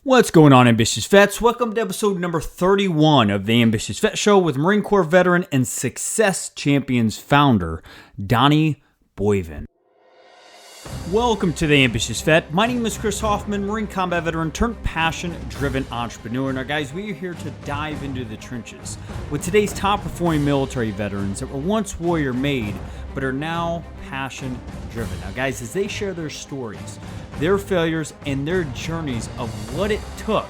What's going on, Ambitious Vets? Welcome to episode number 31 of the Ambitious Vet Show with Marine Corps veteran and Success Champions founder, Donnie Boivin. Welcome to the Ambitious Vet. My name is Chris Hoffman, Marine combat veteran turned passion-driven entrepreneur. Now, guys, we are here to dive into the trenches with today's top-performing military veterans that were once warrior-made but are now passion-driven. Now, guys, as they share their stories, their failures, and their journeys of what it took,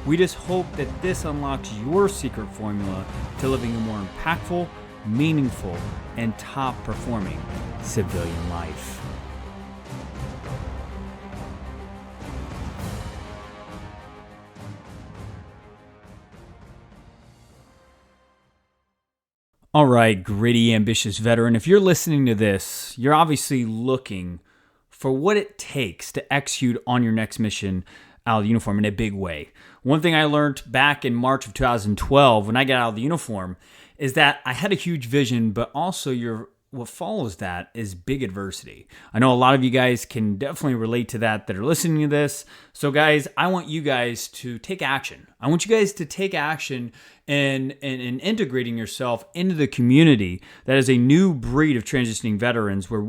we just hope that this unlocks your secret formula to living a more impactful, meaningful, and top-performing civilian life. All right, gritty, ambitious veteran, if you're listening to this, you're obviously looking for what it takes to execute on your next mission out of the uniform in a big way. One thing I learned back in March of 2012 when I got out of the uniform is that I had a huge vision, but also what follows that is big adversity. I know a lot of you guys can definitely relate to that are listening to this. So guys, I want you guys to take action. I want you guys to take action in integrating yourself into the community that is a new breed of transitioning veterans where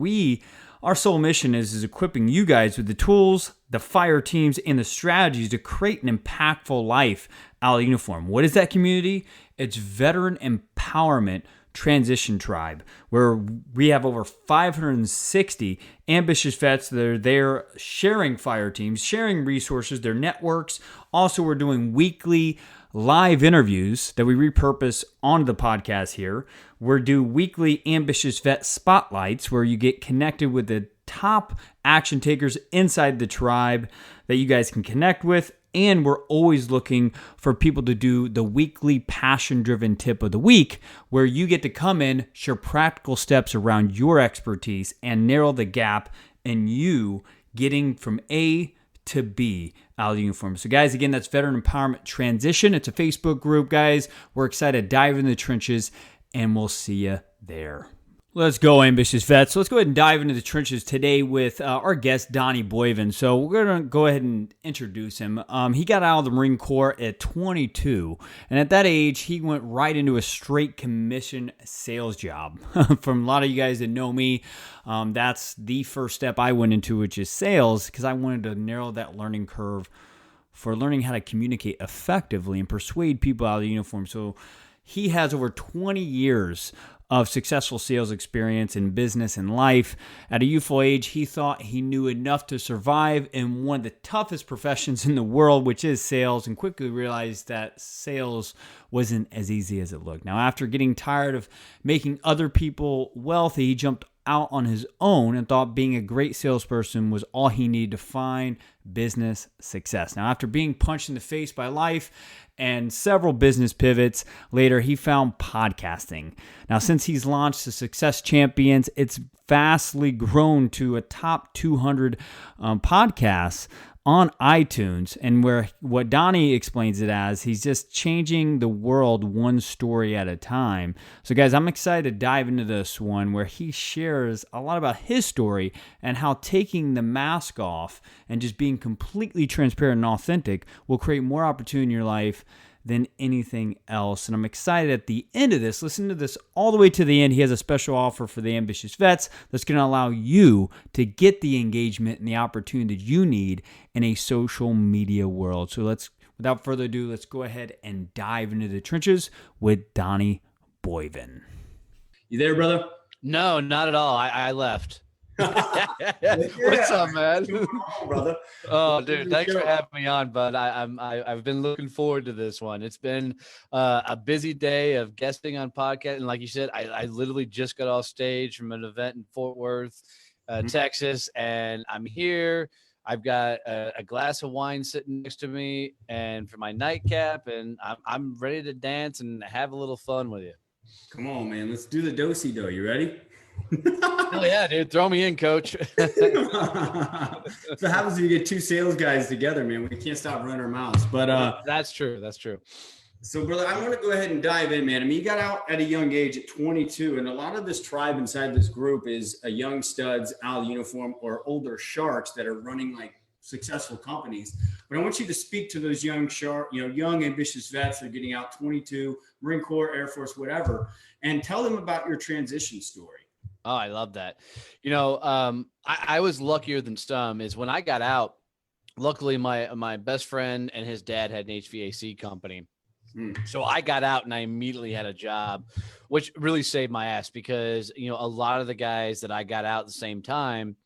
our sole mission is equipping you guys with the tools, the fire teams, and the strategies to create an impactful life out of uniform. What is that community? It's Veteran Empowerment Transition Tribe, where we have over 560 ambitious vets that are there sharing fire teams, sharing resources, their networks. Also, we're doing weekly live interviews that we repurpose onto the podcast here. We're doing weekly ambitious vet spotlights where you get connected with the top action takers inside the tribe that you guys can connect with. And we're always looking for people to do the weekly passion-driven tip of the week where you get to come in, share practical steps around your expertise, and narrow the gap in you getting from A to B out of the uniform. So guys, again, that's Veteran Empowerment Transition. It's a Facebook group, guys. We're excited to dive in the trenches, and we'll see you there. Let's go, ambitious vets. So let's go ahead and dive into the trenches today with our guest, Donnie Boivin. So we're going to go ahead and introduce him. He got out of the Marine Corps at 22, and at that age, he went right into a straight commission sales job. From a lot of you guys that know me, that's the first step I went into, which is sales, because I wanted to narrow that learning curve for learning how to communicate effectively and persuade people out of the uniform. So he has over 20 years of successful sales experience in business and life. At a youthful age, he thought he knew enough to survive in one of the toughest professions in the world, which is sales, and quickly realized that sales wasn't as easy as it looked. Now, after getting tired of making other people wealthy, he jumped out on his own and thought being a great salesperson was all he needed to find business success. Now, after being punched in the face by life and several business pivots later, he found podcasting. Now, since he's launched the Success Champions, it's vastly grown to a top 200 podcasts on iTunes, and where what Donnie explains it as, he's just changing the world one story at a time. So guys, I'm excited to dive into this one where he shares a lot about his story and how taking the mask off and just being completely transparent and authentic will create more opportunity in your life than anything else. And I'm excited at the end of this, listen to this all the way to the end. He has a special offer for the ambitious vets that's going to allow you to get the engagement and the opportunity that you need in a social media world. So without further ado, let's go ahead and dive into the trenches with Donnie Boivin. You there, brother? No, not at all. I left. What's up, man? Brother. Oh, dude, thanks for having me on, bud. I've been looking forward to this one. It's been a busy day of guesting on podcast, and like you said, I literally just got off stage from an event in Fort Worth, Texas, and I'm here. I've got a glass of wine sitting next to me, and for my nightcap, and I'm ready to dance and have a little fun with you. Come on, man. Let's do the do-si-do. You ready? Hell yeah, dude. Throw me in, coach. So what happens if you get two sales guys together, man? We can't stop running our mouths. But that's true. That's true. So, brother, I want to go ahead and dive in, man. I mean, you got out at a young age at 22, and a lot of this tribe inside this group is a young studs out of uniform or older sharks that are running like successful companies. But I want you to speak to those young, sharp, young, ambitious vets that are getting out, 22, Marine Corps, Air Force, whatever, and tell them about your transition story. Oh, I love that. I was luckier than some. Is when I got out, luckily my best friend and his dad had an HVAC company. So I got out and I immediately had a job, which really saved my ass because, a lot of the guys that I got out at the same time,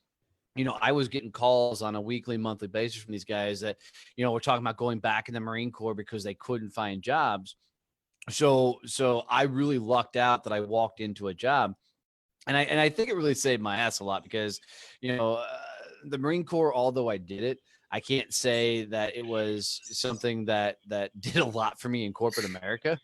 I was getting calls on a weekly, monthly basis from these guys that, were talking about going back in the Marine Corps because they couldn't find jobs. So I really lucked out that I walked into a job. And I think it really saved my ass a lot because, the Marine Corps, although I did it, I can't say that it was something that did a lot for me in corporate America,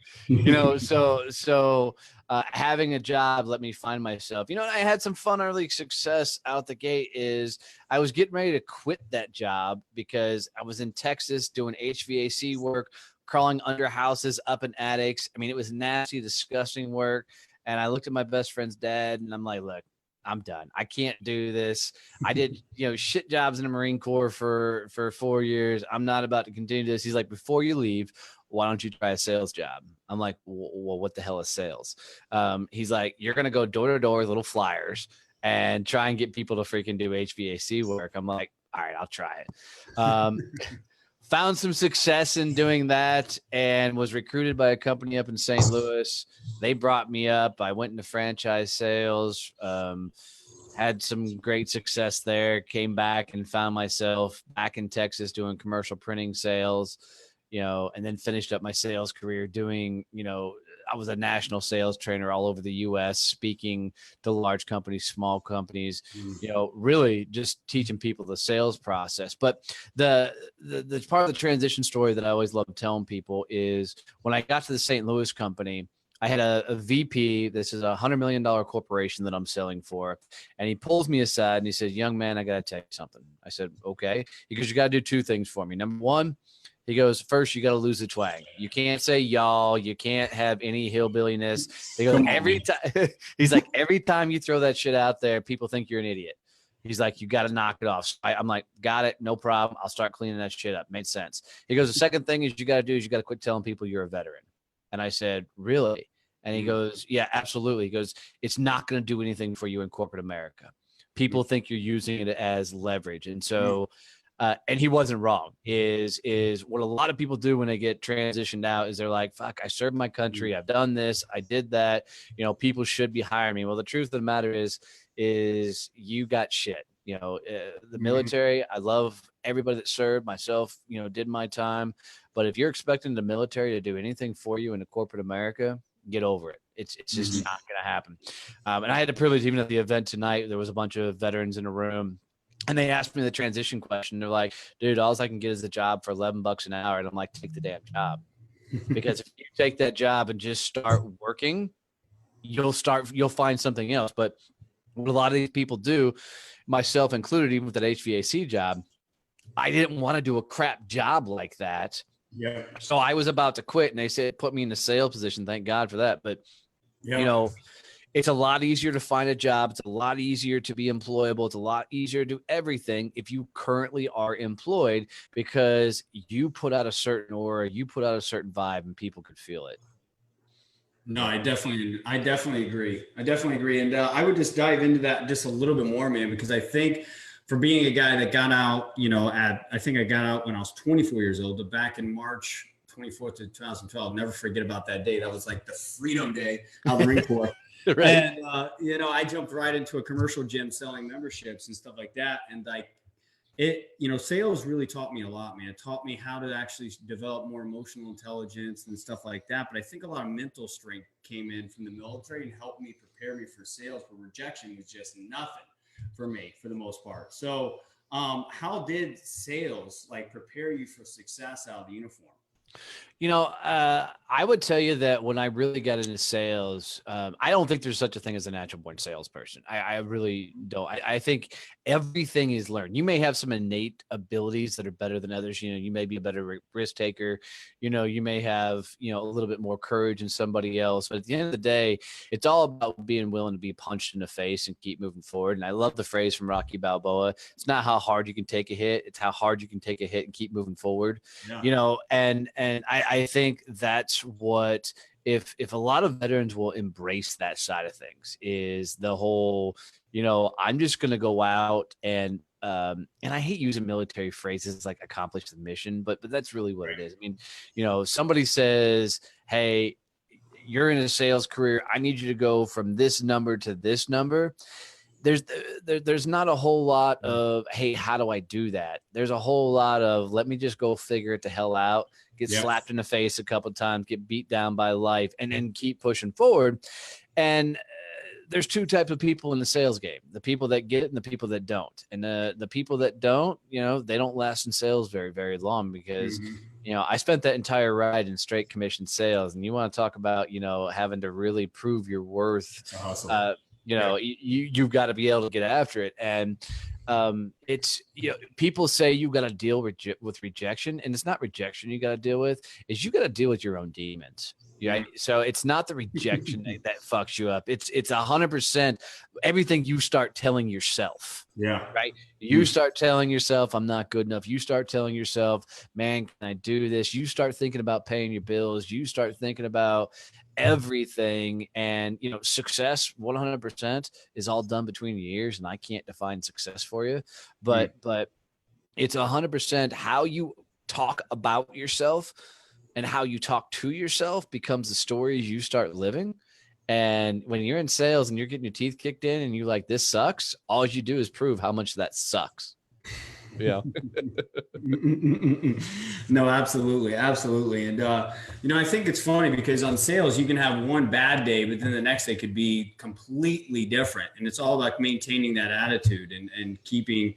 so having a job let me find myself, I had some fun early success out the gate. Is I was getting ready to quit that job because I was in Texas doing HVAC work, crawling under houses, up in attics. I mean, it was nasty, disgusting work. And I looked at my best friend's dad and I'm like, look, I'm done. I can't do this. I did, shit jobs in the Marine Corps for 4 years. I'm not about to continue this. He's like, before you leave, why don't you try a sales job? I'm like, well, what the hell is sales? He's like, you're going to go door to door with little flyers and try and get people to freaking do HVAC work. I'm like, all right, I'll try it. Found some success in doing that and was recruited by a company up in St. Louis. They brought me up. I went into franchise sales, had some great success there, came back and found myself back in Texas doing commercial printing sales, and then finished up my sales career doing, I was a national sales trainer all over the U.S., speaking to large companies, small companies, really just teaching people the sales process. But the part of the transition story that I always love telling people is when I got to the St. Louis company, I had a VP. This is $100 million corporation that I'm selling for. And he pulls me aside and he says, young man, I got to tell you something. I said, okay. He goes, you got to do two things for me. Number one, he goes, first, you got to lose the twang. You can't say y'all. You can't have any hillbilliness. He goes, every time. He's like, every time you throw that shit out there, people think you're an idiot. He's like, you got to knock it off. So I'm like, got it. No problem. I'll start cleaning that shit up. Made sense. He goes, the second thing is you got to do is you got to quit telling people you're a veteran. And I said, really? And he goes, yeah, absolutely. He goes, it's not going to do anything for you in corporate America. People think you're using it as leverage. And so, and he wasn't wrong, is what a lot of people do when they get transitioned out is they're like, fuck, I served my country. I've done this. I did that. People should be hiring me. Well, the truth of the matter is you got shit. The military, I love everybody that served, myself, did my time. But if you're expecting the military to do anything for you in a corporate America, get over it. It's just not going to happen. And I had the privilege, even at the event tonight, there was a bunch of veterans in a room. And they asked me the transition question. They're like, dude, all I can get is a job for $11 an hour. And I'm like, take the damn job. Because if you take that job and just start working, you'll find something else. But what a lot of these people do, myself included, even with that HVAC job, I didn't want to do a crap job like that. Yeah. So I was about to quit and they said, put me in a sales position. Thank God for that. But, it's a lot easier to find a job. It's a lot easier to be employable. It's a lot easier to do everything if you currently are employed because you put out a certain aura, you put out a certain vibe, and people could feel it. No, I definitely agree. And I would just dive into that just a little bit more, man, because I think for being a guy that got out, I think I got out when I was 24 years old, but back in March 24th of 2012, never forget about that day. That was like the freedom day out of the Marine Corps. Right. And, I jumped right into a commercial gym selling memberships and stuff like that. And sales really taught me a lot, man. It taught me how to actually develop more emotional intelligence and stuff like that. But I think a lot of mental strength came in from the military and helped me prepare me for sales, but rejection was just nothing for me for the most part. So how did sales prepare you for success out of the uniform? I would tell you that when I really got into sales, I don't think there's such a thing as a natural born salesperson. I really don't. I think everything is learned. You may have some innate abilities that are better than others. You may be a better risk taker. You may have, a little bit more courage than somebody else. But at the end of the day, it's all about being willing to be punched in the face and keep moving forward. And I love the phrase from Rocky Balboa. It's not how hard you can take a hit. It's how hard you can take a hit and keep moving forward. Yeah. And I think that's what, if a lot of veterans will embrace that side of things, is the whole, I'm just going to go out and I hate using military phrases like accomplish the mission, but that's really what it is. I mean, somebody says, hey, you're in a sales career, I need you to go from this number to this number. There's not a whole lot of, hey, how do I do that? There's a whole lot of, let me just go figure it the hell out, get slapped in the face a couple of times, get beat down by life, and then keep pushing forward. And there's two types of people in the sales game: the people that get it and the people that don't. And the people that don't, they don't last in sales very, very long, because I spent that entire ride in straight commission sales. And you want to talk about, having to really prove your worth. Awesome. You've got to be able to get after it. And it's, people say you got to deal with rejection, and it's not rejection you got to deal with, is you got to deal with your own demons. Right. So it's not the rejection that fucks you up. It's 100% everything you start telling yourself. Yeah. Right. You start telling yourself, I'm not good enough. You start telling yourself, man, can I do this? You start thinking about paying your bills. You start thinking about everything. And, success 100% is all done between your ears. And I can't define success for you, but it's 100% how you talk about yourself. And how you talk to yourself becomes the stories you start living. And when you're in sales and you're getting your teeth kicked in and you're like, this sucks, all you do is prove how much that sucks. Yeah. No, absolutely. Absolutely. And, I think it's funny because on sales, you can have one bad day, but then the next day could be completely different. And it's all about maintaining that attitude and keeping,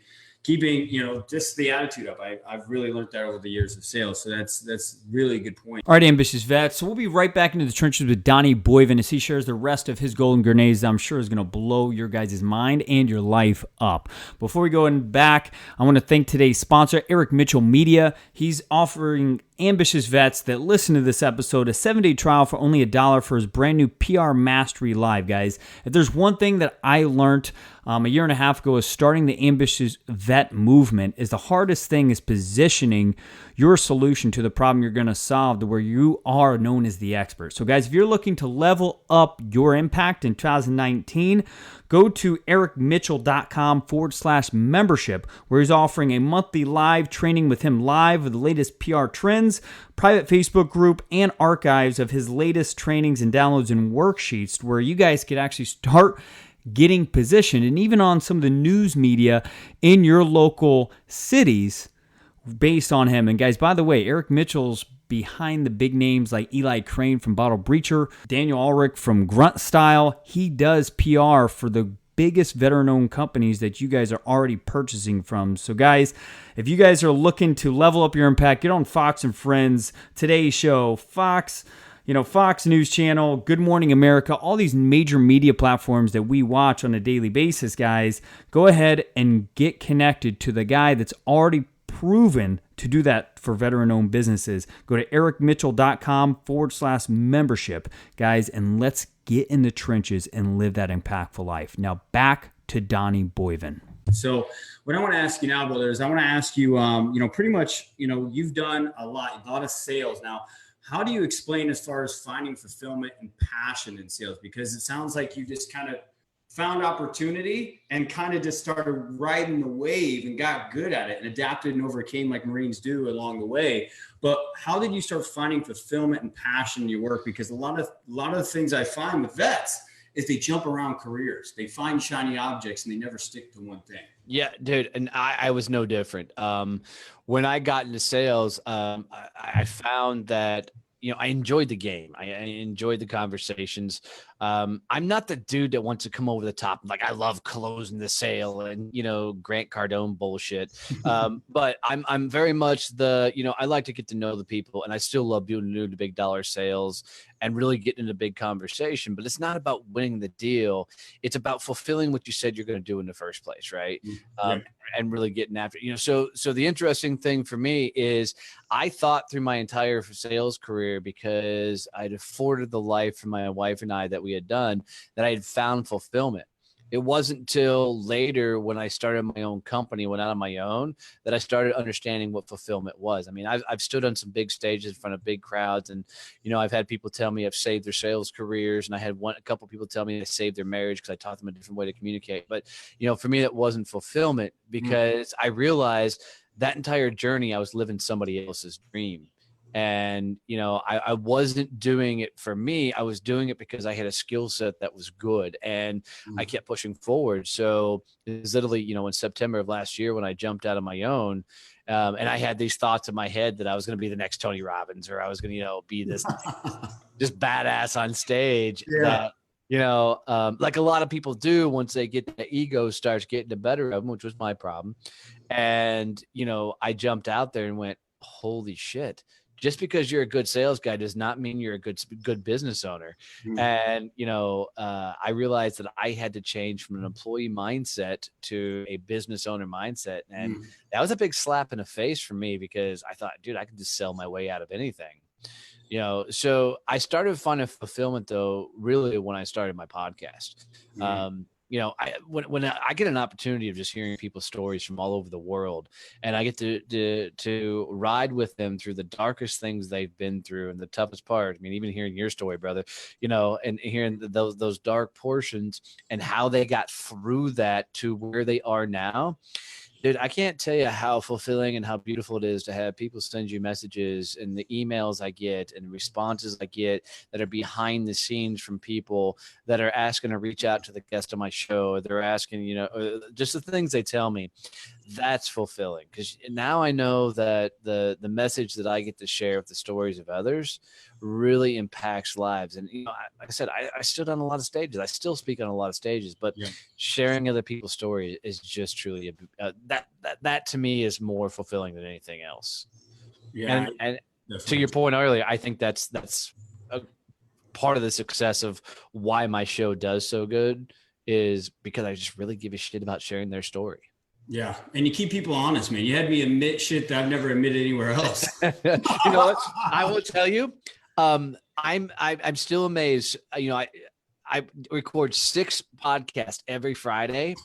just the attitude up. I've really learned that over the years of sales. So that's really a good point. All right, ambitious vets. So we'll be right back into the trenches with Donnie Boivin as he shares the rest of his golden grenades that I'm sure is going to blow your guys' mind and your life up. Before we go in back, I want to thank today's sponsor, Eric Mitchell Media. He's offering ambitious vets that listen to this episode a 7-day trial for only $1 for his brand new PR Mastery Live, guys. If there's one thing that I learned a year and a half ago is starting the ambitious vet movement, is the hardest thing is positioning your solution to the problem you're going to solve to where you are known as the expert. So guys, if you're looking to level up your impact in 2019, go to ericmitchell.com/membership, where he's offering a monthly live training with him live with the latest PR trends, private Facebook group, and archives of his latest trainings and downloads and worksheets, where you guys could actually start getting positioned, and even on some of the news media in your local cities based on him. And guys, by the way, Eric Mitchell's behind the big names like Eli Crane from Bottle Breacher, Daniel Ulrich from Grunt Style. He does PR for the biggest veteran-owned companies that you guys are already purchasing from. So guys, if you guys are looking to level up your impact, get on Fox and Friends, Today's Show, Fox News Channel, Good Morning America, all these major media platforms that we watch on a daily basis, guys. Go ahead and get connected to the guy that's already proven to do that for veteran-owned businesses. Go to ericmitchell.com/membership, guys, and let's get in the trenches and live that impactful life. Now back to Donnie Boivin. So what I want to ask you now, brother, is I want to ask you, pretty much, you've done a lot of sales now. How do you explain as far as finding fulfillment and passion in sales? Because it sounds like you just kind of found opportunity and kind of just started riding the wave and got good at it and adapted and overcame like Marines do along the way. But how did you start finding fulfillment and passion in your work? Because a lot of the things I find with vets is they jump around careers. They find shiny objects and they never stick to one thing. Yeah, dude. And I was no different. When I got into sales, I found that, I enjoyed the game. I enjoyed the conversations. I'm not the dude that wants to come over the top. Like, I love closing the sale and, Grant Cardone bullshit. But I'm very much I like to get to know the people, and I still love doing new to big dollar sales and really getting into big conversation. But it's not about winning the deal. It's about fulfilling what you said you're going to do in the first place. Right. Yep. And really getting after it. So the interesting thing for me is I thought through my entire sales career, because I'd afforded the life for my wife and I that we had done, that I had found fulfillment. It wasn't until later when I started my own company, went out on my own, that I started understanding what fulfillment was. I mean, I've stood on some big stages in front of big crowds, and I've had people tell me I've saved their sales careers, and I had a couple people tell me they saved their marriage because I taught them a different way to communicate. But for me, that wasn't fulfillment, because I realized that entire journey I was living somebody else's dream. And, I wasn't doing it for me. I was doing it because I had a skill set that was good, and I kept pushing forward. So it was literally, in September of last year when I jumped out on my own, and I had these thoughts in my head that I was going to be the next Tony Robbins, or I was going to, be this just badass on stage. Yeah. That, like a lot of people do, once they get the ego starts getting the better of them, which was my problem. And, I jumped out there and went, holy shit. Just because you're a good sales guy does not mean you're a good business owner. And, I realized that I had to change from an employee mindset to a business owner mindset. And that was a big slap in the face for me, because I thought, dude, I can just sell my way out of anything. So I started finding fulfillment, though, really when I started my podcast. When I get an opportunity of just hearing people's stories from all over the world, and I get to ride with them through the darkest things they've been through and the toughest part. I mean, even hearing your story, brother, and hearing those dark portions and how they got through that to where they are now. Dude, I can't tell you how fulfilling and how beautiful it is to have people send you messages, and the emails I get and responses I get that are behind the scenes from people that are asking to reach out to the guest on my show. They're asking, just the things they tell me. That's fulfilling, because now I know that the message that I get to share with the stories of others really impacts lives. And like I said, I stood on a lot of stages. I still speak on a lot of stages, but sharing other people's stories is just truly that to me is more fulfilling than anything else. Yeah. And to your point earlier, I think that's a part of the success of why my show does so good, is because I just really give a shit about sharing their story. Yeah. And you keep people honest, man. You had me admit shit that I've never admitted anywhere else. You know what? I will tell you, I'm still amazed. I record 6 podcasts every Friday,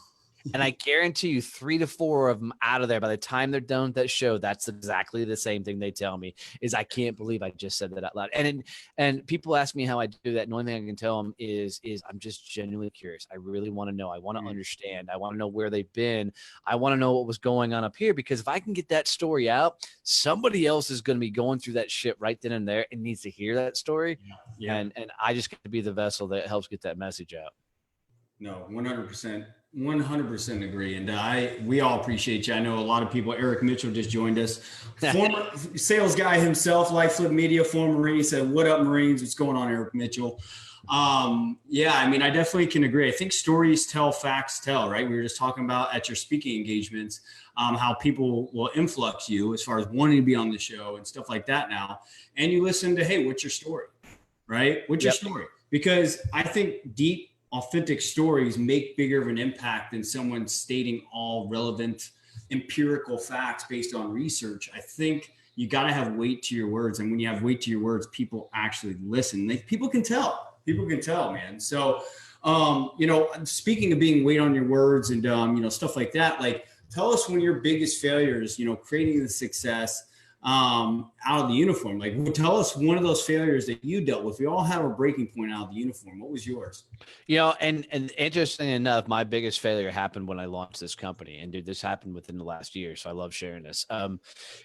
and I guarantee you 3 to 4 of them out of there, by the time they're done with that show, that's exactly the same thing they tell me, is I can't believe I just said that out loud. And people ask me how I do that. And the only thing I can tell them is I'm just genuinely curious. I really want to know. I want to understand. I want to know where they've been. I want to know what was going on up here, because if I can get that story out, somebody else is going to be going through that shit right then and there and needs to hear that story. Yeah. And I just get to be the vessel that helps get that message out. No, 100% agree. And we all appreciate you. I know a lot of people. Eric Mitchell just joined us, former sales guy himself, Life Flip Media, former Marine. He said, "What up, Marines? What's going on, Eric Mitchell?" Yeah, I mean, I definitely can agree. I think stories tell, facts tell, right? We were just talking about at your speaking engagements, how people will influx you as far as wanting to be on the show and stuff like that now. And you listen to, hey, what's your story, right? What's your story? Because I think deep, authentic stories make bigger of an impact than someone stating all relevant empirical facts based on research. I think you got to have weight to your words. And when you have weight to your words, people actually listen. People can tell, man. So, speaking of being weight on your words and, stuff like that, like, tell us when your biggest failures, creating the success out of the uniform. Like, tell us one of those failures that you dealt with. We all have a breaking point out of the uniform. What was yours? And interestingly enough, my biggest failure happened when I launched this company. And dude, this happened within the last year, so I love sharing this.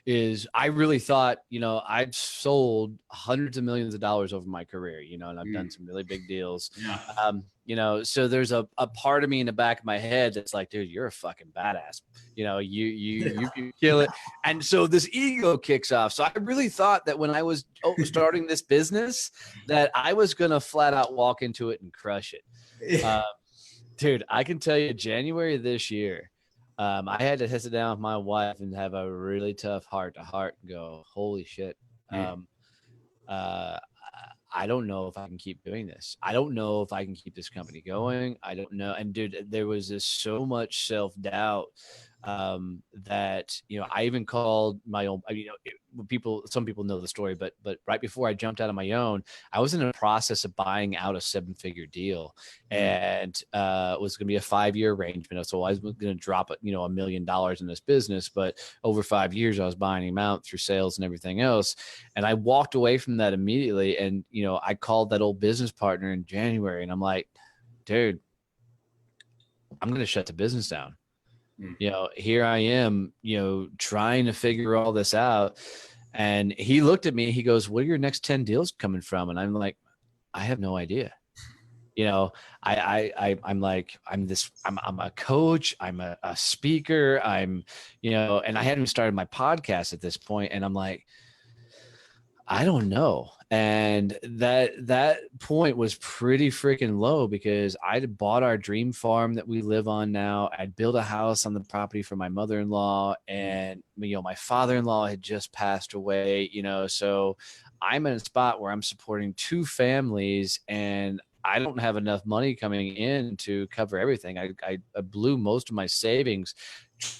Is I really thought, I'd sold hundreds of millions of dollars over my career, and I've done some really big deals. So there's a part of me in the back of my head that's like, dude, you're a fucking badass. You can kill it. And so this ego kicks off. So I really thought that when I was starting this business, that I was going to flat out walk into it and crush it. Dude, I can tell you January this year, I had to sit down with my wife and have a really tough heart to heart and go, holy shit. I don't know if I can keep doing this. I don't know if I can keep this company going. I don't know. And dude, there was this so much self-doubt that, I even called my own, some people know the story, but right before I jumped out on my own, I was in a process of buying out a 7-figure deal, and it was going to be a 5-year arrangement. So I was going to drop, $1 million in this business, but over 5 years, I was buying him out through sales and everything else. And I walked away from that immediately. And, I called that old business partner in January, and I'm like, dude, I'm going to shut the business down. Here I am, trying to figure all this out. And he looked at me, he goes, what are your next 10 deals coming from? And I'm like, I have no idea. I'm like, I'm a coach, I'm a speaker, and I hadn't even started my podcast at this point. And I'm like, I don't know. And that point was pretty freaking low, because I'd bought our dream farm that we live on now. I'd built a house on the property for my mother-in-law, and my father-in-law had just passed away, so I'm in a spot where I'm supporting 2 families, and I don't have enough money coming in to cover everything. I blew most of my savings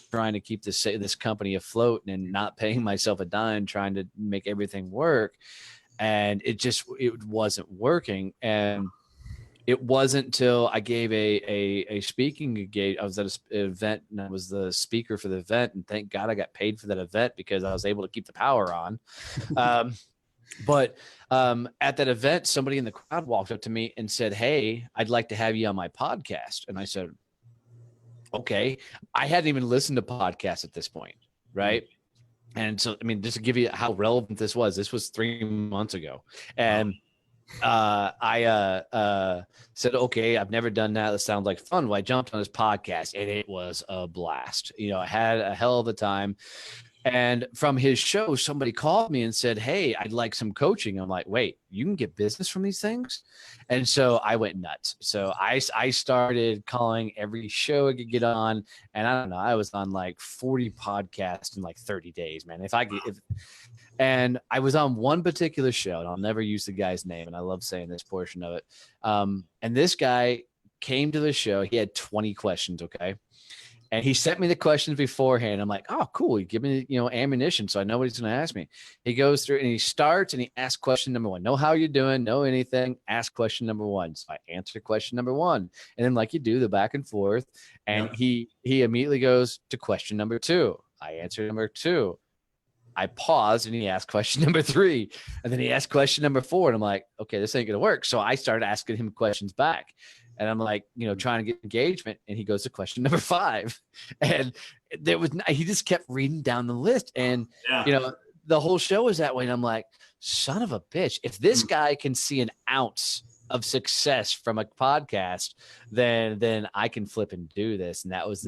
trying to keep this company afloat and not paying myself a dime, trying to make everything work. And it wasn't working. And it wasn't till I gave a speaking engagement. I was at an event, and I was the speaker for the event. And thank God I got paid for that event, because I was able to keep the power on. But at that event, somebody in the crowd walked up to me and said, hey, I'd like to have you on my podcast. And I said, okay. I hadn't even listened to podcasts at this point, right? And so, just to give you how relevant this was 3 months ago. And I said, okay, I've never done that. That sounds like fun. Well, I jumped on his podcast, and it was a blast. I had a hell of a time. And from his show, somebody called me and said, hey, I'd like some coaching. I'm like, wait, you can get business from these things? And so I went nuts. So I started calling every show I could get on. And I don't know, I was on like 40 podcasts in like 30 days, man. And I was on one particular show, and I'll never use the guy's name, and I love saying this portion of it. And this guy came to the show. He had 20 questions, okay? And he sent me the questions beforehand. I'm like, oh, cool. He give me, ammunition, so I know what he's going to ask me. He goes through and he starts and he asks question number 1. Know how you're doing, know anything, ask question number 1. So I answer question number 1. And then like you do, the back and forth. And he immediately goes to question number 2. I answer number 2. I paused and he asked question number 3. And then he asked question number 4. And I'm like, okay, this ain't going to work. So I started asking him questions back. And I'm like, trying to get engagement. And he goes to question number 5. And he just kept reading down the list. And, the whole show was that way. And I'm like, son of a bitch, if this guy can see an ounce of success from a podcast, then I can flip and do this. And that was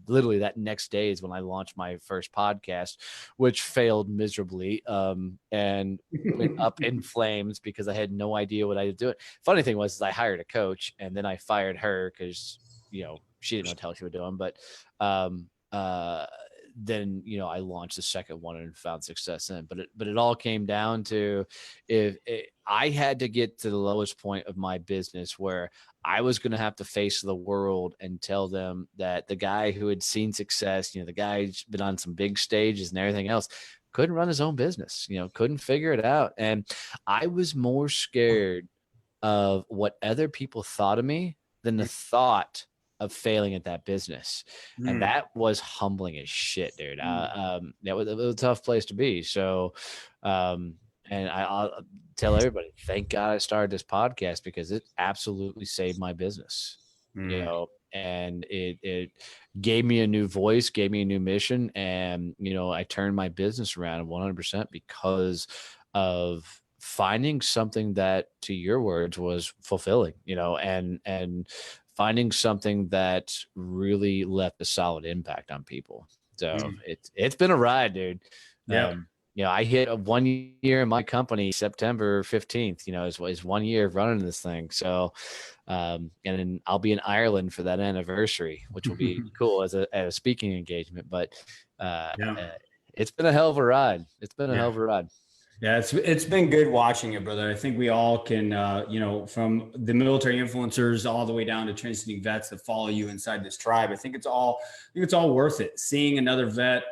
literally that next day is when I launched my first podcast, which failed miserably and went up in flames because I had no idea what I was doing. Funny thing was, I hired a coach, and then I fired her because she didn't know what the hell she was doing. But then I launched the second one and found success in it. But it all came down to, I had to get to the lowest point of my business where I was going to have to face the world and tell them that the guy who had seen success, the guy who's been on some big stages and everything else, couldn't run his own business, couldn't figure it out. And I was more scared of what other people thought of me than the thought of failing at that business. And that was humbling as shit, dude. That was a tough place to be. So, and I'll tell everybody, thank God I started this podcast, because it absolutely saved my business, and it gave me a new voice, gave me a new mission. And, I turned my business around 100% because of finding something that, to your words, was fulfilling, and finding something that really left a solid impact on people. So it's been a ride, dude. Yeah. I hit 1 year in my company, September 15th, is 1 year of running this thing. So, and then I'll be in Ireland for that anniversary, which will be cool as a speaking engagement. But it's been a hell of a ride. It's been a hell of a ride. Yeah, it's been good watching it, brother. I think we all can, from the military influencers all the way down to transitioning vets that follow you inside this tribe. I think it's all worth it. Seeing another vet,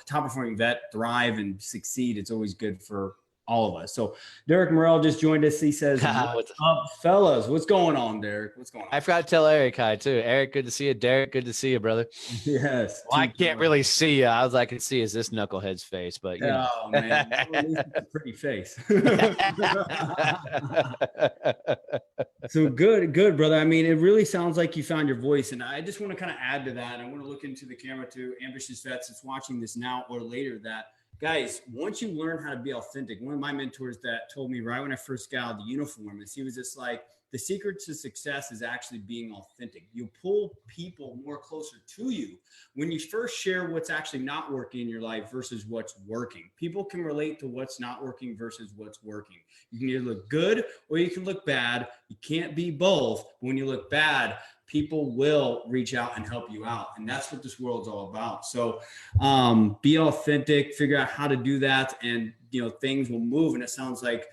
top performing vet thrive and succeed. It's always good for all of us. So Derek Morrell just joined us. He says, "What's up, fellas? What's going on, Derek? What's going on?" I forgot to tell Eric hi too. Eric, good to see you. Derek, good to see you, brother. Yes. Well, I can't really see you. All I can see is this knucklehead's face, but oh man, it's a pretty face. So good, brother. I mean, it really sounds like you found your voice, and I just want to kind of add to that. I want to look into the camera to ambitious vets that's watching this now or later. That guys, once you learn how to be authentic, one of my mentors that told me right when I first got out of the uniform is he was just like, the secret to success is actually being authentic. You pull people more closer to you when you first share what's actually not working in your life versus what's working. People can relate to what's not working versus what's working. You can either look good or you can look bad. You can't be both. But when you look bad, people will reach out and help you out. And that's what this world's all about. So be authentic, figure out how to do that, and things will move. And it sounds like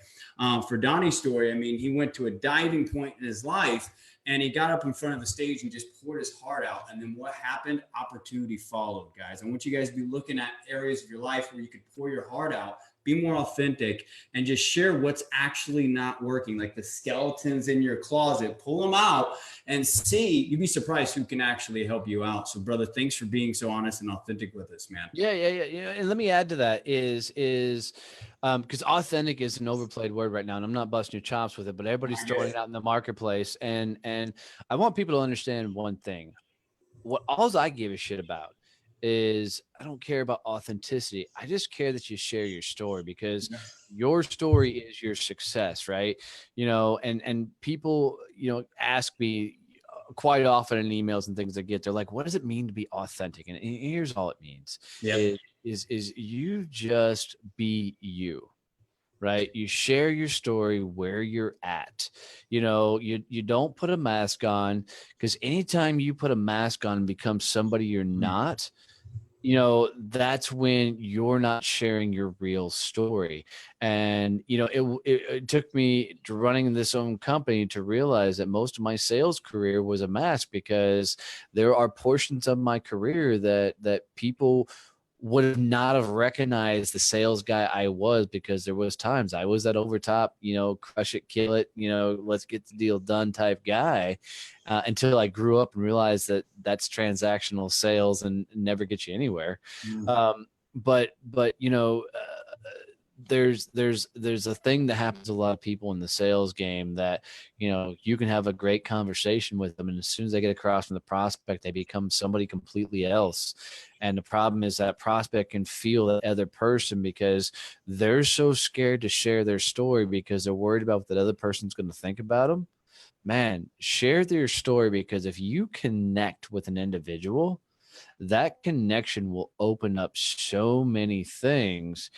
for Donnie's story, I mean, he went to a diving point in his life and he got up in front of the stage and just poured his heart out. And then what happened? Opportunity followed, guys. I want you guys to be looking at areas of your life where you could pour your heart out, be more authentic, and just share what's actually not working, like the skeletons in your closet. Pull them out and see. You'd be surprised who can actually help you out. So, brother, thanks for being so honest and authentic with us, man. Yeah. And let me add to that is because authentic is an overplayed word right now, and I'm not busting your chops with it, but everybody's throwing it out in the marketplace. And I want people to understand one thing. What all I give a shit about is I don't care about authenticity. I just care that you share your story, because your story is your success, right? And people, ask me quite often in emails and things I get, they're like, what does it mean to be authentic? And here's all it means. Is you just be you. Right. You share your story where you're at. You don't put a mask on, because anytime you put a mask on and become somebody you're not, that's when you're not sharing your real story. And, it took me to running this own company to realize that most of my sales career was a mask, because there are portions of my career that people would not have recognized the sales guy I was, because there was times I was that overtop, crush it, kill it, let's get the deal done type guy, until I grew up and realized that that's transactional sales and never gets you anywhere. But there's a thing that happens to a lot of people in the sales game that, you can have a great conversation with them, and as soon as they get across from the prospect, they become somebody completely else. And the problem is that prospect can feel that other person, because they're so scared to share their story because they're worried about what that other person's going to think about them. Man, share their story, because if you connect with an individual, that connection will open up so many things.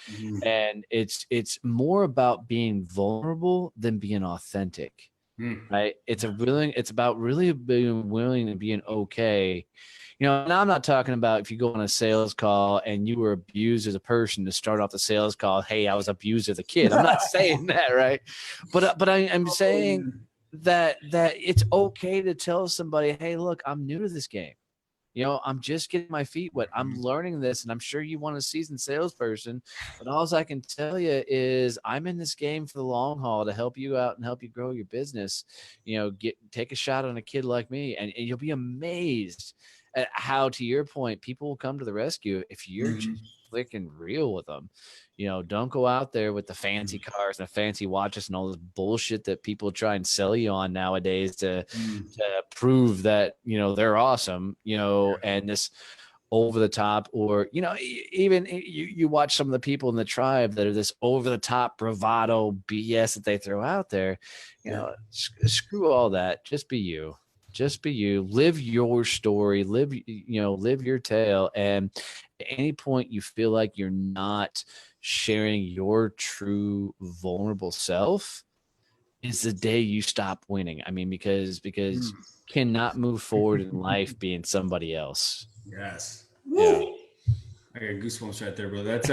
And it's more about being vulnerable than being authentic. Right. It's about really being willing and being okay. Now I'm not talking about if you go on a sales call and you were abused as a person to start off the sales call. Hey, I was abused as a kid. I'm not saying that. Right. But I'm saying that it's okay to tell somebody, hey, look, I'm new to this game. I'm just getting my feet wet. I'm learning this, and I'm sure you want a seasoned salesperson, but all I can tell you is I'm in this game for the long haul to help you out and help you grow your business. Take a shot on a kid like me, and you'll be amazed at how, to your point, people will come to the rescue if you're just freaking real with them. Don't go out there with the fancy cars and the fancy watches and all this bullshit that people try and sell you on nowadays to prove that, they're awesome, and this over the top, or, even you watch some of the people in the tribe that are this over the top bravado BS that they throw out there. Screw all that. Just be you. Just be you. Live your story. Live your tale. And at any point you feel like you're not sharing your true vulnerable self is the day you stop winning. I mean, because you cannot move forward in life being somebody else. Yes. Yeah. I got goosebumps right there, bro. That's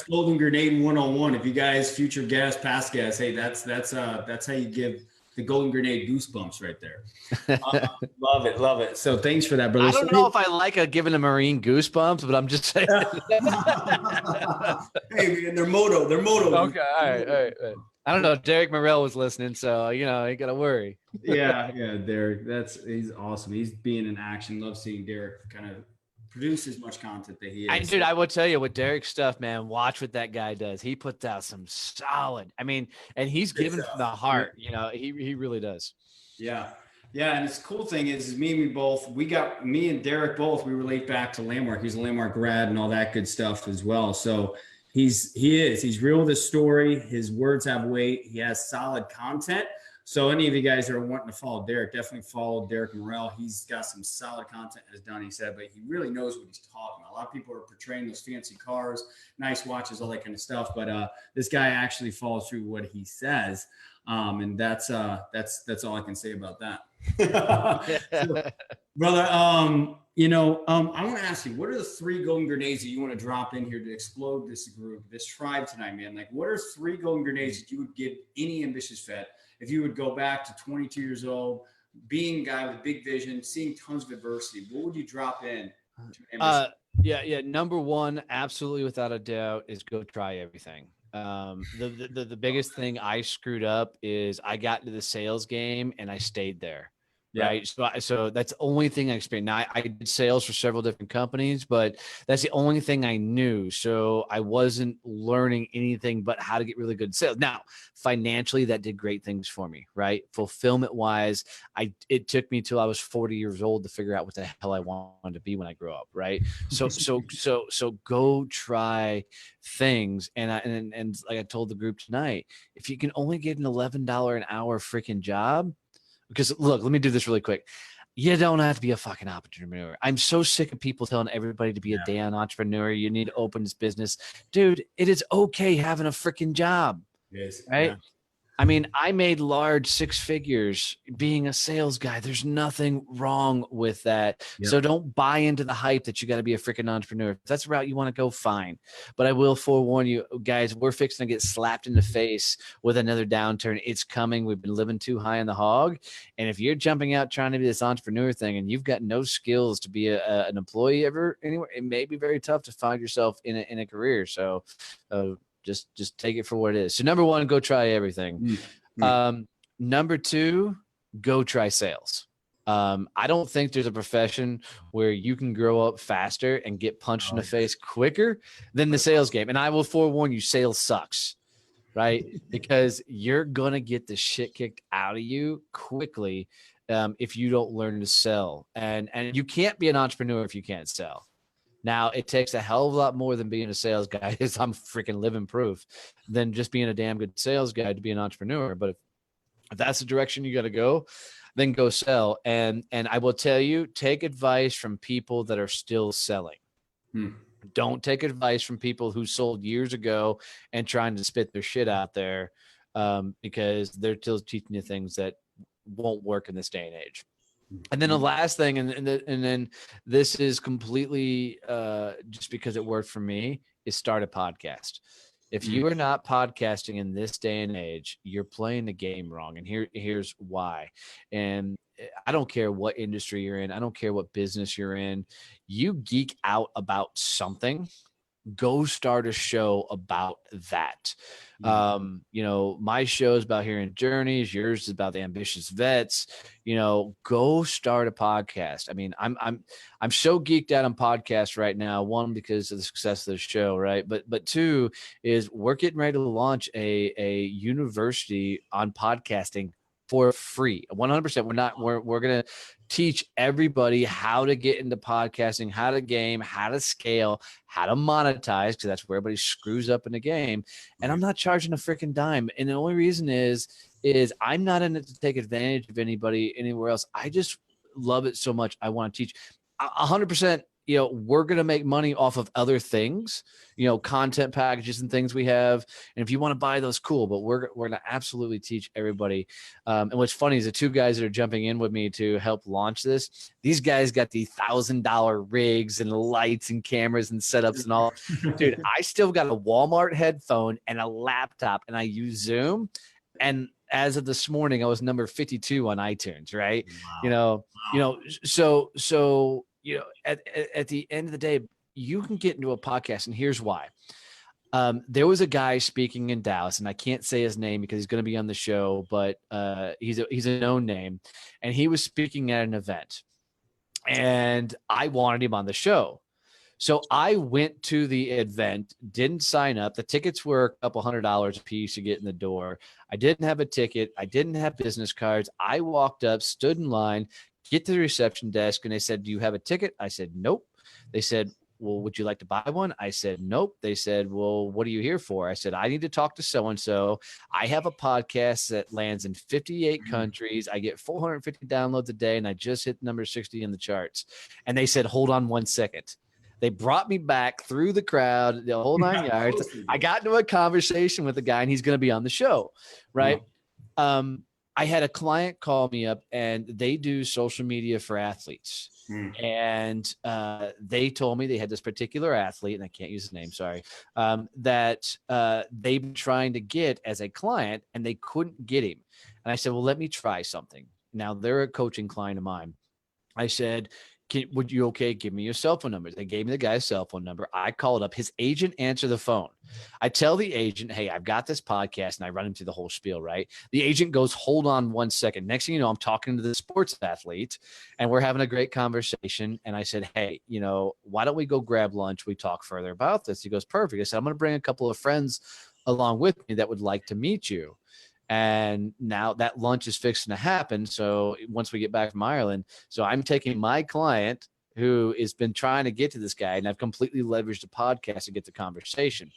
golden grenade 101. If you guys, future guests, past guests, hey, that's how you give the golden grenade goosebumps right there. Love it. So thanks for that, brother. I don't know if I like giving a Marine goosebumps, but I'm just saying. Hey, man, they're moto. Okay, all right. I don't know. Derek Morrell was listening, so you got to worry. Yeah, Derek. He's awesome. He's being in action. Love seeing Derek kind of produce as much content that he is. Dude, I will tell you with Derek's stuff, man. Watch what that guy does. He puts out some solid. I mean, and he's given from the heart. He really does. Yeah. And his cool thing is me and Derek both, we relate back to Landmark. He's a Landmark grad and all that good stuff as well. So he's real with his story. His words have weight. He has solid content. So any of you guys that are wanting to follow Derek, definitely follow Derek Morrell. He's got some solid content, as Donnie said, but he really knows what he's talking about. A lot of people are portraying those fancy cars, nice watches, all that kind of stuff. But this guy actually follows through what he says. And that's all I can say about that. So, brother, I want to ask you, what are the 3 golden grenades that you want to drop in here to explode this group, this tribe tonight, man? Like, what are 3 golden grenades that you would give any ambitious vet if you would go back to 22 years old, being a guy with a big vision, seeing tons of adversity? What would you drop in? Yeah. Number 1, absolutely without a doubt, is go try everything. The biggest thing I screwed up is I got into the sales game and I stayed there. Yeah. Right. So that's the only thing I experienced. Now I did sales for several different companies, but that's the only thing I knew. So I wasn't learning anything but how to get really good sales. Now, financially, that did great things for me, right? Fulfillment wise, it took me till I was 40 years old to figure out what the hell I wanted to be when I grew up. Right. So go try things. And like I told the group tonight, if you can only get an $11 an hour freaking job, because look, let me do this really quick. You don't have to be a fucking entrepreneur. I'm so sick of people telling everybody to be a damn entrepreneur. You need to open this business. Dude, it is okay having a freaking job. Yes. Right? Yeah. I mean, I made large 6 figures being a sales guy. There's nothing wrong with that. Yep. So don't buy into the hype that you got to be a freaking entrepreneur. If that's the route you want to go, fine. But I will forewarn you guys, we're fixing to get slapped in the face with another downturn. It's coming. We've been living too high on the hog. And if you're jumping out trying to be this entrepreneur thing and you've got no skills to be an employee ever anywhere, it may be very tough to find yourself in a career. So, just take it for what it is. So number 1, go try everything. Number 2, go try sales. I don't think there's a profession where you can grow up faster and get punched in the face quicker than the sales game. And I will forewarn you, sales sucks, right? Because you're going to get the shit kicked out of you quickly if you don't learn to sell. And you can't be an entrepreneur if you can't sell. Now, it takes a hell of a lot more than being a sales guy. I'm freaking living proof than just being a damn good sales guy to be an entrepreneur. But if that's the direction you got to go, then go sell. And I will tell you, take advice from people that are still selling. Don't take advice from people who sold years ago and trying to spit their shit out there because they're still teaching you things that won't work in this day and age. And then the last thing, and then this is completely just because it worked for me, is start a podcast. If you are not podcasting in this day and age, you're playing the game wrong. And here's why. And I don't care what industry you're in. I don't care what business you're in. You geek out about something, go start a show about that. My show is about hearing journeys. Yours is about the ambitious vets. Go start a podcast. I mean, I'm so geeked out on podcasts right now. 1, because of the success of the show, right? But 2 is we're getting ready to launch a university on podcasting for free. 100%. We're going to teach everybody how to get into podcasting, how to game, how to scale, how to monetize, because that's where everybody screws up in the game. And I'm not charging a freaking dime. And the only reason is I'm not in it to take advantage of anybody anywhere else. I just love it so much. I want to teach 100%. We're going to make money off of other things, content packages and things we have. And if you want to buy those, cool. But we're going to absolutely teach everybody. And what's funny is the two guys that are jumping in with me to help launch this, these guys got the $1,000 rigs and lights and cameras and setups and all. Dude, I still got a Walmart headphone and a laptop, and I use Zoom. And as of this morning, I was number 52 on iTunes, right? Wow. So at the end of the day, you can get into a podcast, and here's why. There was a guy speaking in Dallas, and I can't say his name because he's going to be on the show, but he's a known name, and he was speaking at an event, and I wanted him on the show. So I went to the event, didn't sign up. The tickets were a couple $100 a piece to get in the door. I didn't have a ticket. I didn't have business cards. I walked up, stood in line, get to the reception desk, and they said, "Do you have a ticket?" I said, "Nope." They said, "Well, would you like to buy one?" I said, "Nope." They said, "Well, what are you here for?" I said, "I need to talk to so-and-so. I have a podcast that lands in 58 countries. I get 450 downloads a day, and I just hit number 60 in the charts." And they said, "Hold on one second." They brought me back through the crowd, the whole 9 yards. I got into a conversation with the guy, and he's going to be on the show, right? Yeah. I had a client call me up, and they do social media for athletes. And they told me they had this particular athlete, and I can't use his name, sorry, that they've been trying to get as a client, and they couldn't get him. And I said, "Well, let me try something." Now, they're a coaching client of mine. I said, "Would you give me your cell phone number?" They gave me the guy's cell phone number. I called up. His agent answered the phone. I tell the agent, "Hey, I've got this podcast," and I run him through the whole spiel, right? The agent goes, "Hold on one second." Next thing you know, I'm talking to the sports athlete, and we're having a great conversation. And I said, "Hey, why don't we go grab lunch? We talk further about this." He goes, "Perfect." I said, "I'm going to bring a couple of friends along with me that would like to meet you." And now that lunch is fixing to happen. So once we get back from Ireland, so I'm taking my client who has been trying to get to this guy, and I've completely leveraged the podcast to get the conversation.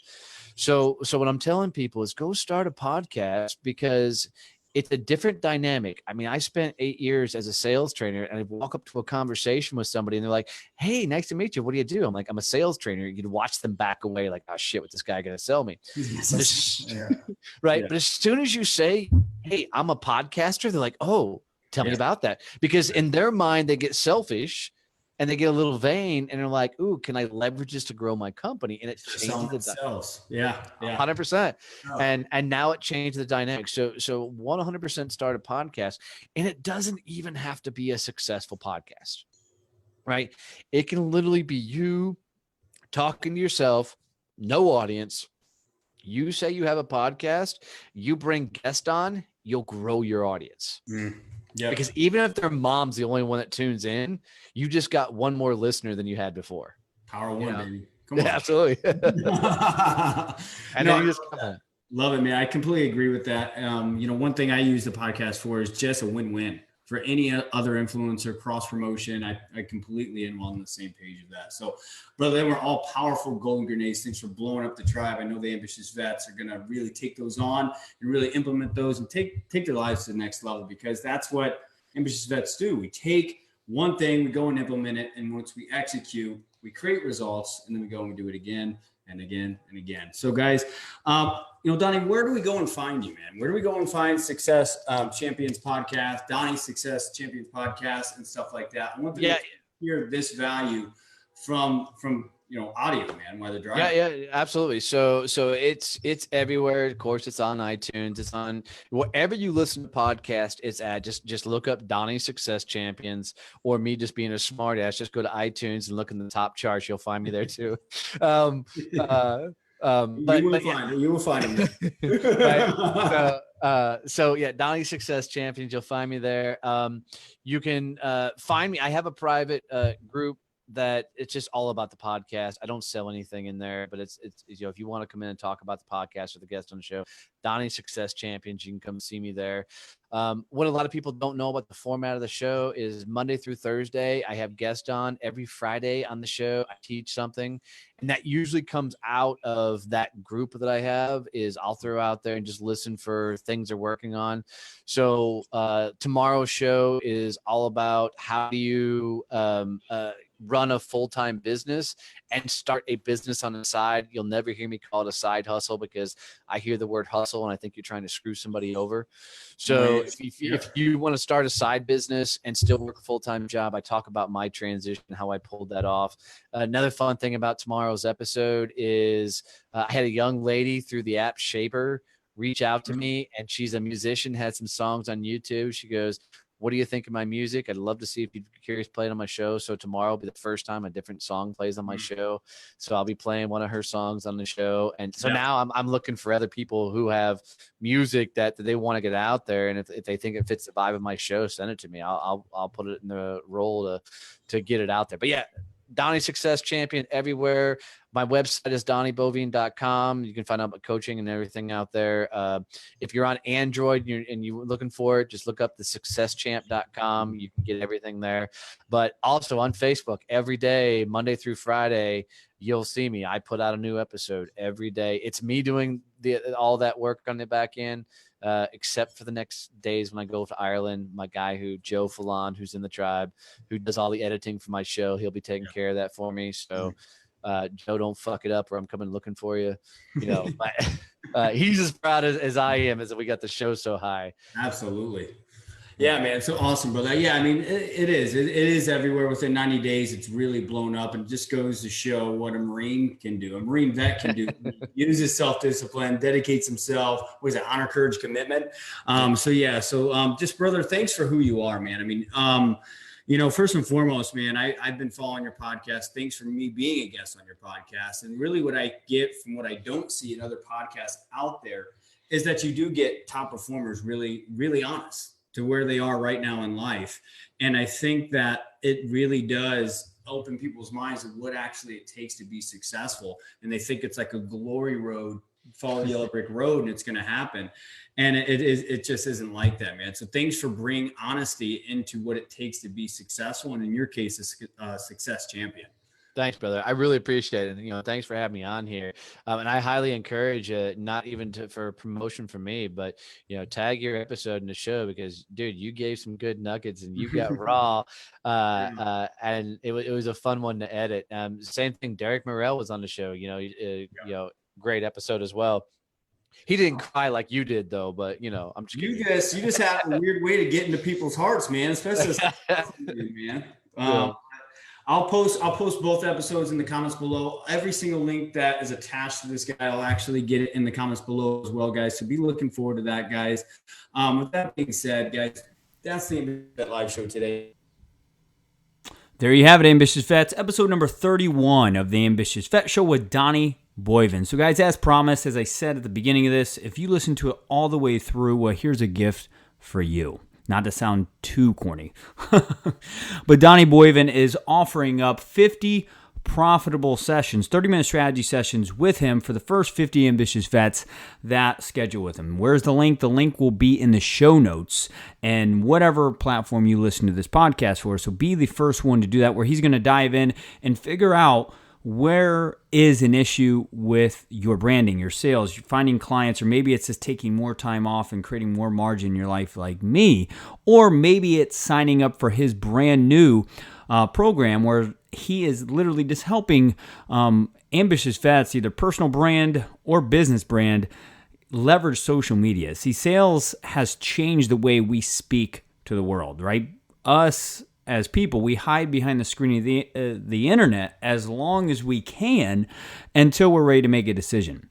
So what I'm telling people is go start a podcast, because it's a different dynamic. I mean, I spent 8 years as a sales trainer, and I walk up to a conversation with somebody and they're like, "Hey, nice to meet you. What do you do?" I'm like, "I'm a sales trainer." You'd watch them back away like, "Oh shit, what's this guy going to sell me?" Right. Yeah. But as soon as you say, "Hey, I'm a podcaster," they're like, "Oh, tell me about that." Because in their mind, they get selfish and they get a little vain, and they're like, "Ooh, can I leverage this to grow my company?" And it changes the themselves. Yeah. 100%. And now it changed the dynamic. So 100% start a podcast, and it doesn't even have to be a successful podcast, right? It can literally be you talking to yourself, no audience. You say you have a podcast, you bring guests on, you'll grow your audience. Yeah, because even if their mom's the only one that tunes in, you just got one more listener than you had before. Power one, baby. Come on. Yeah, absolutely. And then you just love it, man. I completely agree with that. One thing I use the podcast for is just a win-win for any other influencer, cross promotion. I completely am on the same page of that. So, brother, they were all powerful golden grenades. Thanks for blowing up the tribe. I know the ambitious vets are going to really take those on and really implement those and take their lives to the next level, because that's what ambitious vets do. We take one thing, we go and implement it, and once we execute, we create results, and then we go and we do it again and again and again. So, guys, Donnie, where do we go and find you, man? Where do we go and find Success Champions podcast, Donnie's Success Champions podcast, and stuff like that? I want to hear this value from audio, man, while they're driving. Yeah, absolutely. So it's everywhere. Of course, it's on iTunes. It's on wherever you listen to podcast. It's at just look up Donnie Success Champions, or me just being a smart ass. Just go to iTunes and look in the top charts. You'll find me there too. You will find him. Right? So Donnie Success Champions. You'll find me there. You can find me. I have a private group that it's just all about the podcast. I don't sell anything in there, but it's if you want to come in and talk about the podcast or the guest on the show, Donnie Success Champions, you can come see me there. What a lot of people don't know about the format of the show is Monday through Thursday, I have guests on. Every Friday on the show, I teach something. And that usually comes out of that group that I have is I'll throw out there and just listen for things they're working on. So tomorrow's show is all about how do you run a full-time business and start a business on the side. You'll never hear me call it a side hustle because I hear the word hustle and I think you're trying to screw somebody over. So if you want to start a side business and still work a full-time job, I talk about my transition, how I pulled that off. Another fun thing about tomorrow's episode is I had a young lady through the app Shaper reach out to me, and she's a musician, had some songs on YouTube. She goes, what do you think of my music? I'd love to see if you'd be curious to play it on my show. So tomorrow will be the first time a different song plays on my show. So I'll be playing one of her songs on the show. And so now I'm looking for other people who have music that they want to get out there. And if they think it fits the vibe of my show, send it to me. I'll put it in the role to get it out there. But yeah, Donnie Success Champion everywhere. My website is donnieboivin.com. You can find out about coaching and everything out there. If you're on Android and you're looking for it, just look up the successchamp.com. You can get everything there. But also on Facebook, every day, Monday through Friday, you'll see me. I put out a new episode every day. It's me doing all that work on the back end. Except for the next days when I go to Ireland, my guy Joe Fallon, who's in the tribe, who does all the editing for my show, he'll be taking care of that for me. So Joe, don't fuck it up or I'm coming looking for you. He's as proud as I am as that we got the show so high. Absolutely. Yeah, man. So awesome, brother. Yeah, I mean, it is everywhere. Within 90 days, it's really blown up, and just goes to show what a Marine can do. A Marine vet can do. Uses self-discipline, dedicates himself. Was it honor, courage, commitment? So just brother, thanks for who you are, man. I mean, first and foremost, man, I've been following your podcast. Thanks for me being a guest on your podcast. And really what I get from what I don't see in other podcasts out there is that you do get top performers really, really honest to where they are right now in life. And I think that it really does open people's minds of what actually it takes to be successful. And they think it's like a glory road, follow the yellow brick road, and it's going to happen. And it just isn't like that, man. So thanks for bringing honesty into what it takes to be successful. And in your case, a success champion. Thanks, brother. I really appreciate it. And, thanks for having me on here. And I highly encourage not even for promotion for me, but, tag your episode in the show because, dude, you gave some good nuggets and you got raw. And it was a fun one to edit. Same thing. Derek Morrell was on the show, great episode as well. He didn't cry like you did though, but I'm just kidding. You just have a weird way to get into people's hearts, man, especially man. I'll post both episodes in the comments below. Every single link that is attached to this guy, I'll actually get it in the comments below as well, guys. So be looking forward to that, guys. With that being said, guys, that's the end of that live show today. There you have it, Ambitious Vets. Episode number 31 of the Ambitious Vet Show with Donnie Boivin. So, guys, as promised, as I said at the beginning of this, if you listen to it all the way through, well, here's a gift for you. Not to sound too corny. But Donnie Boivin is offering up 50 profitable sessions, 30-minute strategy sessions with him for the first 50 ambitious vets that schedule with him. Where's the link? The link will be in the show notes and whatever platform you listen to this podcast for. So be the first one to do that, where he's going to dive in and figure out where is an issue with your branding, your sales, you're finding clients, or maybe it's just taking more time off and creating more margin in your life like me, or maybe it's signing up for his brand new program where he is literally just helping ambitious vets, either personal brand or business brand, leverage social media. See, sales has changed the way we speak to the world, right? Us as people, we hide behind the screen of the internet as long as we can until we're ready to make a decision.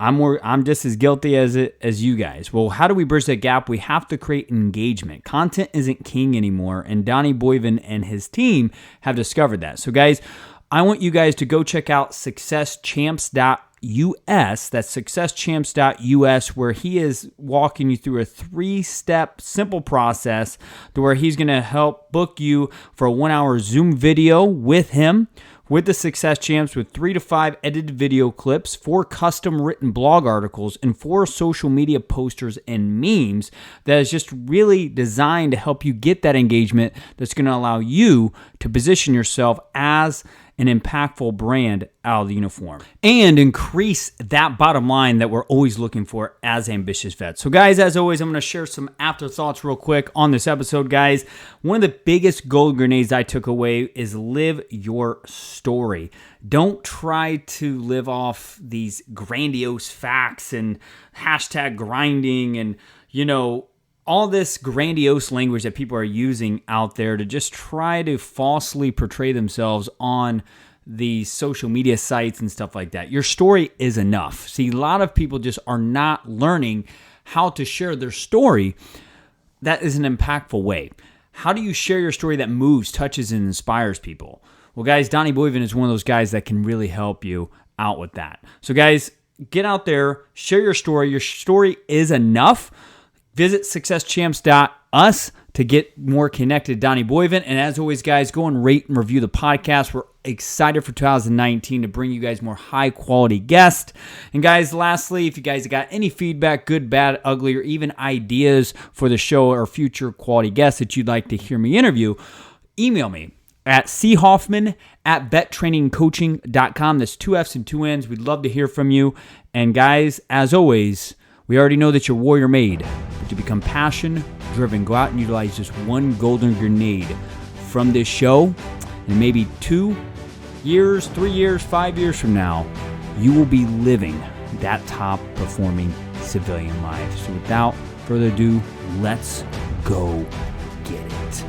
I'm just as guilty as you guys. Well, how do we bridge that gap? We have to create engagement. Content isn't king anymore, and Donnie Boivin and his team have discovered that. So, guys, I want you guys to go check out successchamps.com. successchamps.us. That's successchamps.us, where he is walking you through a 3-step simple process to where he's going to help book you for a 1-hour Zoom video with him, with the Success Champs, with 3 to 5 edited video clips, 4 custom written blog articles, and 4 social media posters and memes that is just really designed to help you get that engagement that's going to allow you to position yourself as an impactful brand out of the uniform and increase that bottom line that we're always looking for as ambitious vets. So guys, as always, I'm going to share some afterthoughts real quick on this episode, guys. One of the biggest gold grenades I took away is live your story. Don't try to live off these grandiose facts and hashtag grinding and, all this grandiose language that people are using out there to just try to falsely portray themselves on these social media sites and stuff like that. Your story is enough. See, a lot of people just are not learning how to share their story that is an impactful way. How do you share your story that moves, touches, and inspires people? Well, guys, Donnie Boivin is one of those guys that can really help you out with that. So, guys, get out there, share your story. Your story is enough. Visit successchamps.us to get more connected to Donnie Boivin. And as always, guys, go and rate and review the podcast. We're excited for 2019 to bring you guys more high-quality guests. And guys, lastly, if you guys got any feedback, good, bad, ugly, or even ideas for the show or future quality guests that you'd like to hear me interview, email me at choffman@vettrainingcoaching.com. That's 2 F's and 2 N's. We'd love to hear from you. And guys, as always, we already know that you're warrior made, but to become passion driven, go out and utilize just one golden grenade from this show, and maybe 2 years, 3 years, 5 years from now, you will be living that top performing civilian life. So without further ado, let's go get it.